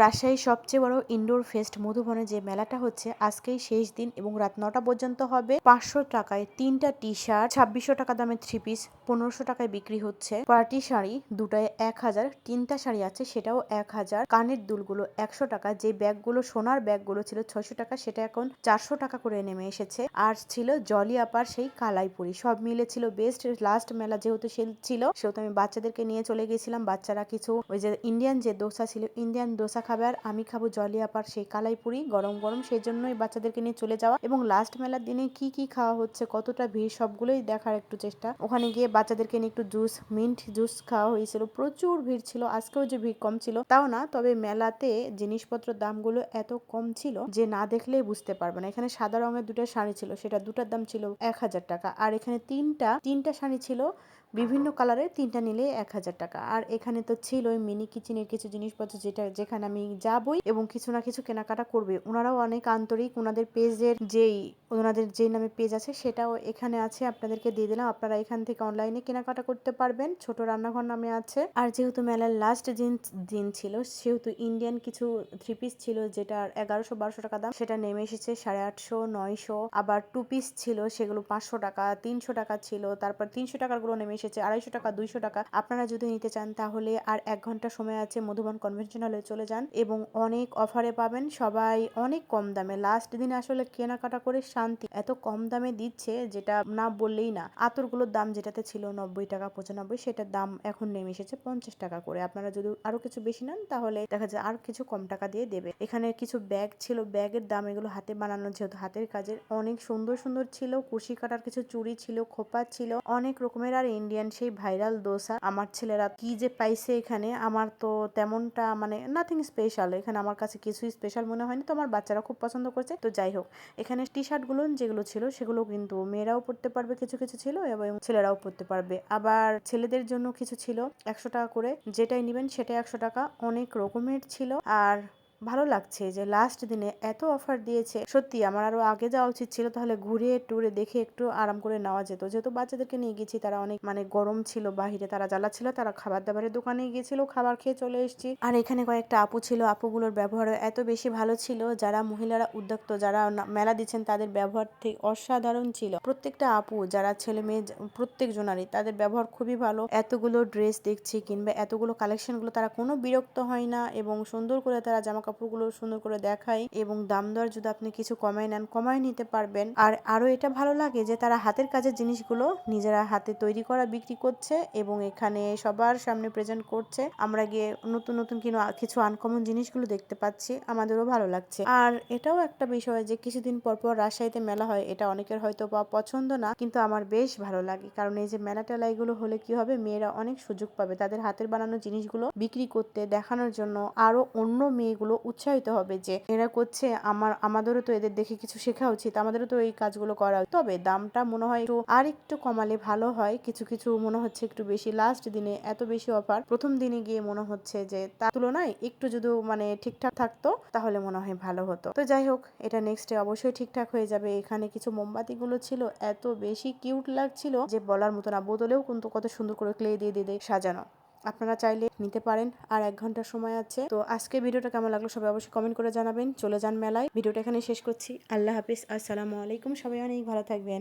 রাজশাহীর সবচেয়ে বড় ইনডোর ফেস্ট মধুবনে যে মেলাটা হচ্ছে আজকেই শেষ দিন এবং রাত 9টা পর্যন্ত হবে। 500 টাকায় 3টা টি শার্ট, 2600 টাকা দামের 3 পিস 1500 টাকায় বিক্রি হচ্ছে। পার্টি শাড়ি দুটায় 1000, 3টা শাড়ি আছে সেটাও 1000। কানের দুলগুলো 100 টাকা, যে ব্যাগগুলো সোনার ব্যাগগুলো ছিল 600 টাকা সেটা এখন 400 টাকা করে নেমে এসেছে। আর ছিল জলি আপার সেই কালাইপুরি, সব মিলে ছিল বেস্ট। লাস্ট মেলা যেহেতু সেল ছিল সেহেতু আমি বাচ্চাদেরকে নিয়ে চলে গেছিলাম। বাচ্চারা কিছু ওই যে ইন্ডিয়ান যে দোসা ছিল ইন্ডিয়ান দোসা খাবে, আর আমি খাবো জলি আপার সেই কালাইপুরি গরম গরম, সেই জন্যই বাচ্চাদেরকে নিয়ে চলে যাওয়া। এবং লাস্ট মেলার দিনে কি কি খাওয়া হচ্ছে, কতটা ভিড়, সবগুলোই দেখার একটু চেষ্টা। ওখানে গিয়ে বাচ্চাদেরকে নিয়ে একটু জুস, মিন্ট জুস খাওয়া হয়েছিল। প্রচুর ভিড় ছিল। আজকেও যে ভিড় কম ছিল তাও না, তবে মেলাতে জিনিসপত্রের দামগুলো এত কম ছিল যে না দেখলেই বুঝতে পারবে না। এখানে সাদা রঙের দুটো শাড়ি ছিল, সেটা দুটার দাম ছিল 1000 টাকা। আর এখানে তিনটা শাড়ি ছিল বিভিন্ন কালারের, 3টা নিলে 1000 টাকা। আর এখানে তো ছিল মিনি কিচেনের কিছু জিনিসপত্র, যেখানে আমি যাবই এবং কিছু না কিছু কেনাকাটা করবে। ওনারাও অনেক আন্তরিক, ওনাদের পেজের ওনাদের যে নামে পেজ আছে সেটাও এখানে আছে, আপনাদেরকে দিয়ে দিলাম। আপনারা এখান থেকে অনলাইনে কেনাকাটা করতে পারবেন। ছোট রান্নাঘর নামে আছে। আর যেহেতু মেলার লাস্ট দিন ছিল সেহেতু ইন্ডিয়ান কিছু 3 পিস ছিল যেটার 1100-1200 টাকা দাম, সেটা নেমে এসেছে 850-900। আবার 2 পিস ছিল সেগুলো 500 টাকা, 300 টাকা ছিল। তারপর 300 টাকার গুলো নেমে এসেছে 250 টাকা, 200 টাকা। আপনারা যদি নিতে চান তাহলে আর 1 ঘন্টা সময় আছে, মধুবন কনভেনশন হলে চলে যান এবং অনেক অফারে পাবেন। সবাই অনেক কম দামে, লাস্ট দিনে আসলে কেনাকাটা করে শান্তি। এত কম দামে দিচ্ছে যেটা না বললেই না। আতরগুলোর দাম যেটাতে ছিল 90 টাকা 95, সেটার দাম এখন নেমে এসেছে 50 টাকা করে। আপনারা যদি আরো কিছু বেশি নেন তাহলে দেখা যায় আর কিছু কম টাকা দিয়ে দেবে। এখানে কিছু ব্যাগ ছিল, ব্যাগের দাম, এগুলো হাতে বানানো যেহেতু হাতের কাজের, অনেক সুন্দর সুন্দর ছিল। কুশি কাটার কিছু চুড়ি ছিল, খোপা ছিল, অনেক রকমের। আর ইন্ডিয়ান সেই ভাইরাল দোসা, আমার ছেলেরা কি যে পাইছে এখানে, আমার তো তেমনটা মানে নাথিং স্পেশাল। এখানে আমার কাছে কিছুই স্পেশাল মনে হয়নি, তো আমার বাচ্চারা খুব পছন্দ করছে। তো যাই হোক, এখানে টি শার্ট গুলো যেগুলো ছিল সেগুলো কিন্তু মেয়েরাও পরতে পারবে, কিছু কিছু ছিল এবং ছেলেরাও পরতে পারবে। আবার ছেলেদের জন্য কিছু ছিল 100 টাকা করে, যেটাই নেবেন সেটাই 100 টাকা। অনেক রকমের ছিল। আর ভালো লাগছে যে লাস্ট দিনে এত অফার দিয়েছে। সত্যি আমার আরো আগে যাওয়া উচিত ছিল, তাহলে ঘুরে টুরে দেখে একটু আরাম করে নেওয়া যেত। যেহেতু বাচ্চাদেরকে নিয়ে গেছি, তারা অনেক মানে গরম ছিল বাহিরে, তারা জ্বালা ছিল, তারা খাবার দাবারের দোকানে গিয়েছিল, খাবার খেয়ে চলে এসেছি। আর এখানে কয়েকটা আপু ছিল, আপুগুলোর ব্যবহার এত বেশি ভালো ছিল। যারা মহিলারা উদ্যোক্ত, যারা মেলা দিচ্ছেন, তাদের ব্যবহার ঠিক অসাধারণ ছিল। প্রত্যেকটা আপু, যারা ছেলে মেয়ে প্রত্যেক জনারই, তাদের ব্যবহার খুবই ভালো। এতগুলো ড্রেস দেখছি কিংবা এতগুলো কালেকশন গুলো, তারা কোনো বিরক্ত হয় না এবং সুন্দর করে তারা জামা কাপড়গুলো সুন্দর করে দেখায় এবং দাম দর যদি আপনি কিছু কমায় নেন কমায় নিতে পারবেন। আর আরো এটা ভালো লাগে যে তারা হাতের কাজের জিনিসগুলো নিজেরা হাতে তৈরি করা বিক্রি করছে এবং এখানে সবার সামনে প্রেজেন্ট করছে। আমরা গিয়ে নতুন নতুন কিছু আনকমন জিনিসগুলো দেখতে পাচ্ছি, আমাদেরও ভালো লাগছে। আর এটাও একটা বিষয় যে কিছুদিন পর পর রাজশাহীতে মেলা হয়, এটা অনেকের হয়তো বা পছন্দ না, কিন্তু আমার বেশ ভালো লাগে। কারণ এই যে মেলা টেলা এগুলো হলে কি হবে, মেয়েরা অনেক সুযোগ পাবে তাদের হাতের বানানো জিনিসগুলো বিক্রি করতে, দেখানোর জন্য। আরো অন্য মেয়েগুলো উৎসাহিত হবে যে এরা করছে, আমাদেরও তো এদের দেখে কিছু শেখা উচিত, আমাদেরও তো এই কাজগুলো করা। তবে দামটা মনে হয় একটু আর একটু কমালে ভালো হয়। কিছু কিছু মনে হচ্ছে একটু বেশি। লাস্ট দিনে এত বেশি অফার, প্রথম দিনে গিয়ে মনে হচ্ছে যে তার তুলনায় একটু যদি মানে ঠিকঠাক থাকতো তাহলে মনে হয় ভালো হতো। তো যাই হোক, এটা নেক্সটে অবশ্যই ঠিকঠাক হয়ে যাবে। এখানে কিছু মোমবাতি গুলো ছিল, এত বেশি কিউট লাগছিল যে বলার মতো না। বোতলেও কিন্তু কত সুন্দর করে ক্লে দিয়ে দিয়ে সাজানো। আপনারা চাইলে নিতে পারেন, আর 1 ঘন্টার সময় আছে। তো আজকে ভিডিওটা কেমন লাগলো সবাই অবশ্যই কমেন্ট করে জানাবেন। চলে যান মেলায়। ভিডিওটা এখানে শেষ করছি। আল্লাহ হাফিজ, আসসালামু আলাইকুম। সবাই অনেক ভালো থাকবেন।